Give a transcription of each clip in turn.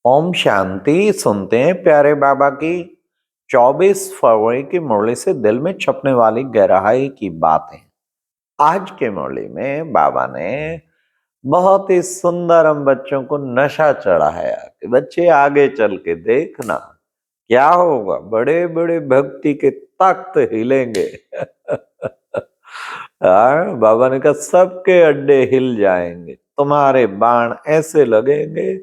ओम शांति। सुनते हैं प्यारे बाबा की 24 फरवरी की मुरली से दिल में छपने वाली गहराई की बातें। आज के मुरली में बाबा ने बहुत ही सुंदर हम बच्चों को नशा चढ़ाया कि बच्चे आगे चल के देखना क्या होगा, बड़े बड़े भक्ति के तख्त हिलेंगे। बाबा ने कहा सबके अड्डे हिल जाएंगे, तुम्हारे बाण ऐसे लगेंगे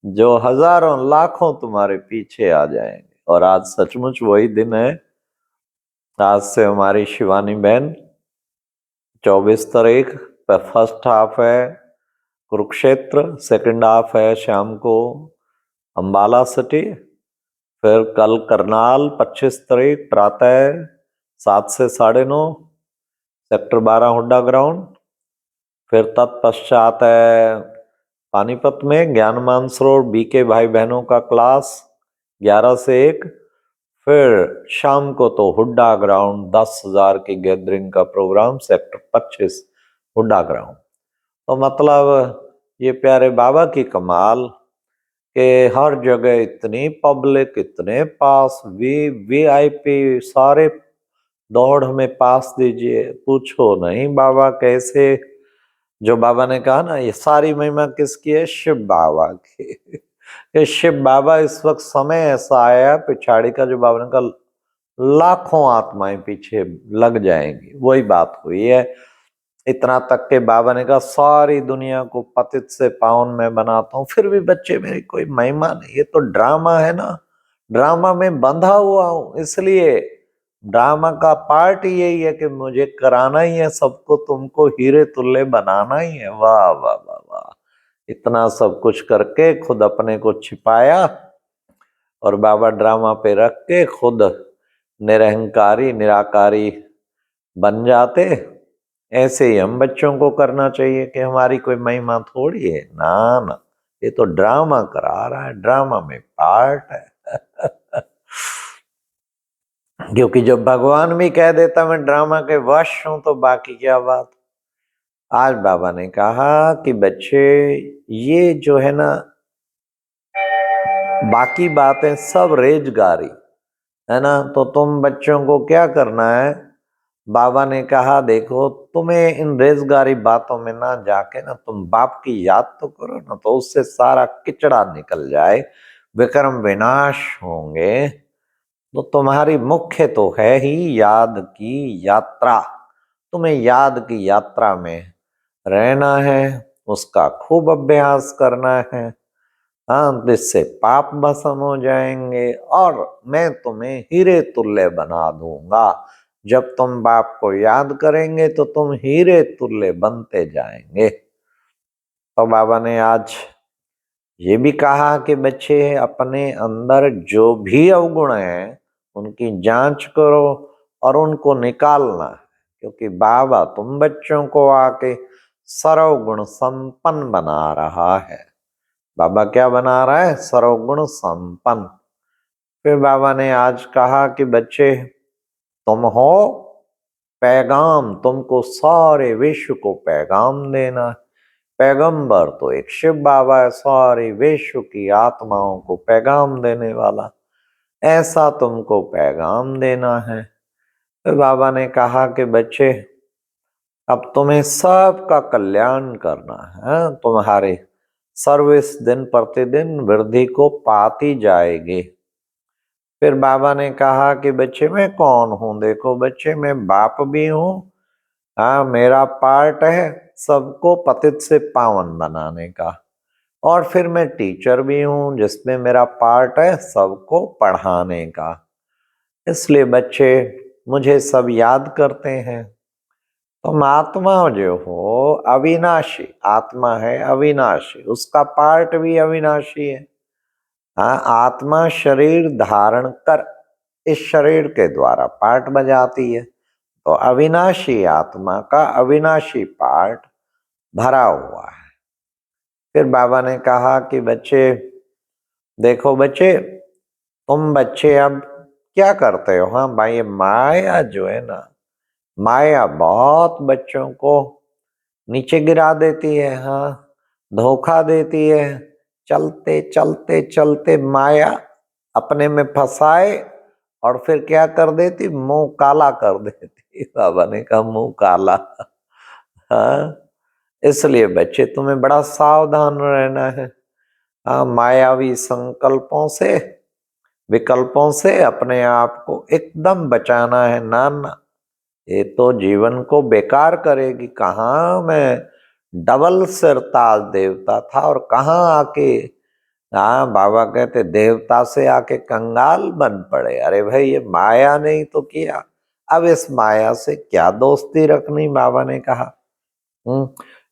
जो हजारों लाखों तुम्हारे पीछे आ जाएंगे। और आज सचमुच वही दिन है। आज से हमारी शिवानी बहन 24 तारीख फर्स्ट हाफ है कुरुक्षेत्र, सेकंड हाफ है शाम को अंबाला सिटी, फिर कल करनाल 25 तारीख प्रातः 7 से 9:30 सेक्टर 12 हुड्डा ग्राउंड, फिर तत्पश्चात है पानीपत में ज्ञान मानसरोवर बीके भाई बहनों का क्लास 11 से 1, फिर शाम को तो हुड्डा ग्राउंड 10,000 की गैदरिंग का प्रोग्राम सेक्टर 25 हुड्डा ग्राउंड। तो मतलब ये प्यारे बाबा की कमाल के हर जगह इतनी पब्लिक, इतने पास, वीआईपी सारे दौड़ हमें पास दीजिए, पूछो नहीं बाबा कैसे। जो बाबा ने कहा ना ये सारी महिमा किसकी है, शिव बाबा की। ये शिव बाबा इस वक्त समय ऐसा आया पिछाड़ी का, जो बाबा ने कहा लाखों आत्माएं पीछे लग जाएंगी, वही बात हुई है। इतना तक के बाबा ने कहा सारी दुनिया को पतित से पावन में बनाता हूँ, फिर भी बच्चे मेरी कोई महिमा नहीं, ये तो ड्रामा है ना, ड्रामा में बंधा हुआ हूं, इसलिए ड्रामा का पार्ट यही है कि मुझे कराना ही है सबको, तुमको हीरे तुल्ले बनाना ही है। वाह वाह वाह वाह, इतना सब कुछ करके खुद अपने को छिपाया और बाबा ड्रामा पे रख के खुद निरहंकारी निराकारी बन जाते। ऐसे ही हम बच्चों को करना चाहिए कि हमारी कोई महिमा थोड़ी है, ना ना, ये तो ड्रामा करा रहा है, ड्रामा में पार्ट है। क्योंकि जब भगवान भी कह देता मैं ड्रामा के वश हूं तो बाकी क्या बात। आज बाबा ने कहा कि बच्चे ये जो है ना बाकी बातें सब रेजगारी है ना, तो तुम बच्चों को क्या करना है। बाबा ने कहा देखो तुम्हें इन रेजगारी बातों में ना जाके ना तुम बाप की याद तो करो ना, तो उससे सारा किचड़ा निकल जाए, विक्रम विनाश होंगे। तो तुम्हारी मुख्य तो है ही याद की यात्रा, तुम्हें याद की यात्रा में रहना है, उसका खूब अभ्यास करना है। हाँ, जिससे पाप भस्म हो जाएंगे और मैं तुम्हें हीरे तुल्य बना दूंगा। जब तुम बाप को याद करेंगे तो तुम हीरे तुल्य बनते जाएंगे। तो बाबा ने आज ये भी कहा कि बच्चे अपने अंदर जो भी अवगुण हैं उनकी जांच करो और उनको निकालना है, क्योंकि बाबा तुम बच्चों को आके सर्वगुण संपन्न बना रहा है। बाबा क्या बना रहा है, सर्वगुण संपन्न। फिर बाबा ने आज कहा कि बच्चे तुम हो पैगाम, तुमको सारे विश्व को पैगाम देना है। पैगंबर तो एक शिव बाबा है, सारी विश्व की आत्माओं को पैगाम देने वाला, ऐसा तुमको पैगाम देना है। फिर बाबा ने कहा कि बच्चे अब तुम्हें सबका कल्याण करना है, तुम्हारे सर्विस दिन प्रतिदिन वृद्धि को पाती जाएगी। फिर बाबा ने कहा कि बच्चे मैं कौन हूं, देखो बच्चे मैं बाप भी हूं, हाँ मेरा पार्ट है सबको पतित से पावन बनाने का, और फिर मैं टीचर भी हूं जिसमें मेरा पार्ट है सबको पढ़ाने का। इसलिए बच्चे मुझे सब याद करते हैं। तुम आत्मा जो हो अविनाशी आत्मा है, अविनाशी, उसका पार्ट भी अविनाशी है। हाँ, आत्मा शरीर धारण कर इस शरीर के द्वारा पार्ट बजाती है, तो अविनाशी आत्मा का अविनाशी पार्ट भरा हुआ है। फिर बाबा ने कहा कि बच्चे देखो बच्चे तुम बच्चे अब क्या करते हो, हाँ भाई माया जो है ना, माया बहुत बच्चों को नीचे गिरा देती है, हाँ धोखा देती है, चलते चलते चलते माया अपने में फंसाए और फिर क्या कर देती, मुंह काला कर देती। बाबा ने कहा मुंह काला। हाँ, इसलिए बच्चे तुम्हें बड़ा सावधान रहना है। हाँ, मायावी संकल्पों से, विकल्पों से अपने आप को एकदम बचाना है। ना ना, ये तो जीवन को बेकार करेगी। कहाँ मैं डबल सिरताज देवता था और कहाँ आके, हाँ बाबा कहते देवता से आके कंगाल बन पड़े। अरे भाई, ये माया ने ही तो किया, अब इस माया से क्या दोस्ती रखनी। बाबा ने कहा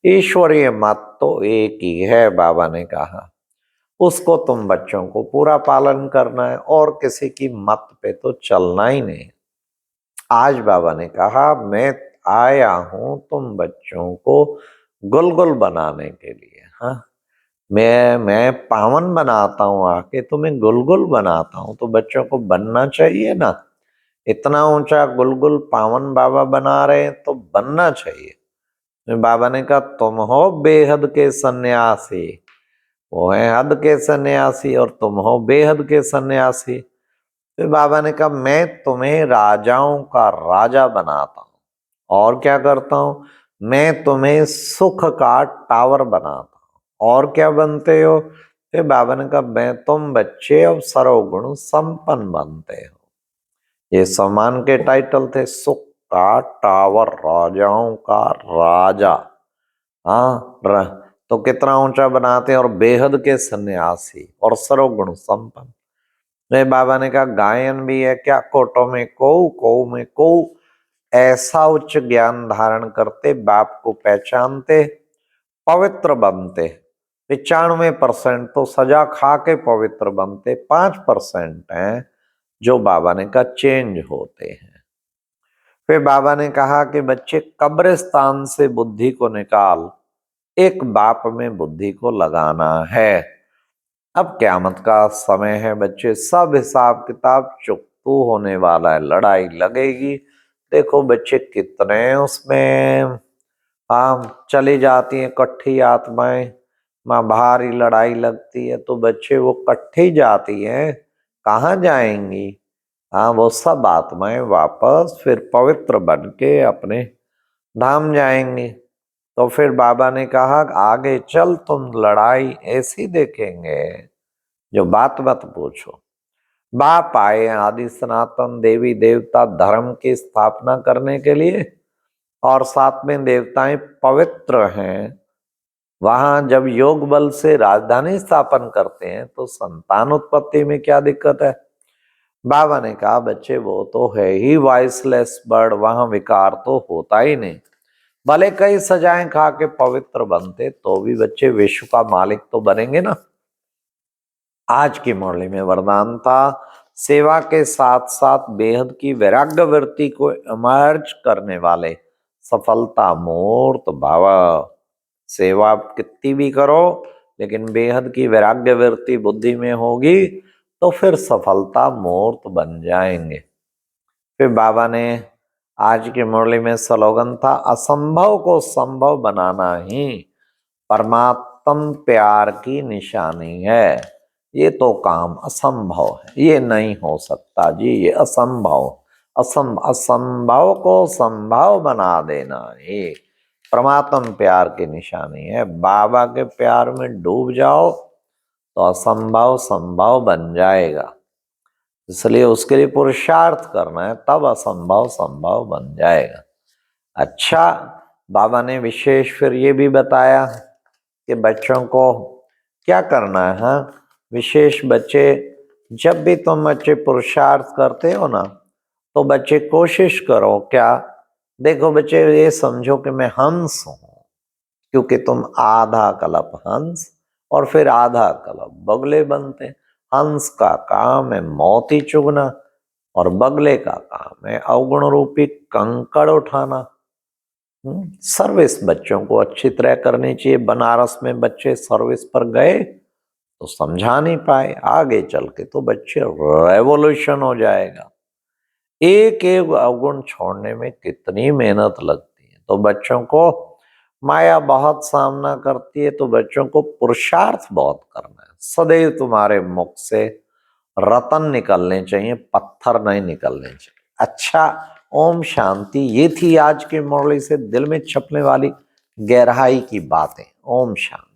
ईश्वरीय मत तो एक ही है। बाबा ने कहा उसको तुम बच्चों को पूरा पालन करना है और किसी की मत पे तो चलना ही नहीं। आज बाबा ने कहा मैं आया हूं तुम बच्चों को गुलगुल बनाने के लिए। हाँ, मैं पावन बनाता हूँ, आके तुम्हें गुलगुल बनाता हूँ। तो बच्चों को बनना चाहिए ना, इतना ऊंचा गुलगुल पावन बाबा बना रहे हैं तो बनना चाहिए। बाबा ने कहा तुम हो बेहद के सन्यासी, वो है हद के सन्यासी और तुम हो बेहद के सन्यासी। फिर बाबा ने कहा मैं तुम्हें राजाओं का राजा बनाता हूँ और क्या करता हूँ, मैं तुम्हें सुख का टावर बनाता हूँ। और क्या बनते हो? फिर बाबा ने कहा मैं तुम बच्चे अब सर्वगुण संपन्न बनते हो। ये सम्मान के टाइटल थे, सुख का टावर, राजाओं का राजा। हाँ, तो कितना ऊंचा बनाते हैं, और बेहद के सन्यासी और सर्वगुण संपन्न। मेरे बाबा ने कहा गायन भी है क्या, कोटो में को में को, ऐसा उच्च ज्ञान धारण करते, बाप को पहचानते, पवित्र बनते। 95% तो सजा खा के पवित्र बनते, 5% हैं जो बाबा ने कहा चेंज होते हैं। फिर बाबा ने कहा कि बच्चे कब्रिस्तान से बुद्धि को निकाल, एक बाप में बुद्धि को लगाना है। अब क़यामत का समय है बच्चे, सब हिसाब किताब चुकतू होने वाला है, लड़ाई लगेगी। देखो बच्चे कितने उसमें चली जाती हैं कट्ठी आत्माएं, माँ भारी लड़ाई लगती है तो बच्चे वो कट्ठी जाती हैं, कहाँ जाएंगी? हाँ, वो सब आत्माएं वापस फिर पवित्र बन के अपने धाम जाएंगी। तो फिर बाबा ने कहा आगे चल, तुम लड़ाई ऐसी देखेंगे जो बात मत पूछो। बाप आए आदि सनातन देवी देवता धर्म की स्थापना करने के लिए, और साथ में देवताएं पवित्र हैं। वहां जब योग बल से राजधानी स्थापन करते हैं तो संतान उत्पत्ति में क्या दिक्कत है? बाबा ने कहा बच्चे वो तो है ही वॉइसलेस बर्ड, वहां विकार तो होता ही नहीं। भले कई सजाएं खा के पवित्र बनते तो भी बच्चे विश्व का मालिक तो बनेंगे ना। आज की मुरली में वरदान था, सेवा के साथ साथ बेहद की वैराग्य वृत्ति को इमर्ज करने वाले सफलता मूर्त भावा। सेवा कितनी भी करो लेकिन बेहद की वैराग्य वृत्ति बुद्धि में होगी तो फिर सफलता मूर्त बन जाएंगे। फिर बाबा ने आज की मुरली में स्लोगन था, असंभव को संभव बनाना ही परमात्म प्यार की निशानी है। ये तो काम असंभव है, ये नहीं हो सकता जी, ये असंभव। असंभव को संभव बना देना ये परमात्म प्यार की निशानी है। बाबा के प्यार में डूब जाओ तो असंभव संभव बन जाएगा। इसलिए उसके लिए पुरुषार्थ करना है, तब असंभव संभव बन जाएगा। अच्छा, बाबा ने विशेष फिर ये भी बताया कि बच्चों को क्या करना है। हाँ, विशेष बच्चे, जब भी तुम बच्चे पुरुषार्थ करते हो ना, तो बच्चे कोशिश करो क्या, देखो बच्चे ये समझो कि मैं हंस हूं, क्योंकि तुम आधा कल्प हंस और फिर आधा कल्प बगले बनते। हंस का काम है मोती चुगना और बगले का काम है अवगुण रूपी कंकड़ उठाना। सर्विस बच्चों को अच्छी तरह करनी चाहिए। बनारस में बच्चे सर्विस पर गए तो समझा नहीं पाए, आगे चल के तो बच्चे रेवोल्यूशन हो जाएगा। एक एक अवगुण छोड़ने में कितनी मेहनत लगती है। तो बच्चों को माया बहुत सामना करती है, तो बच्चों को पुरुषार्थ बहुत करना है। सदैव तुम्हारे मुख से रतन निकलने चाहिए, पत्थर नहीं निकलने चाहिए। अच्छा, ओम शांति। ये थी आज की मुरली से दिल में छपने वाली गहराई की बातें। ओम शांति।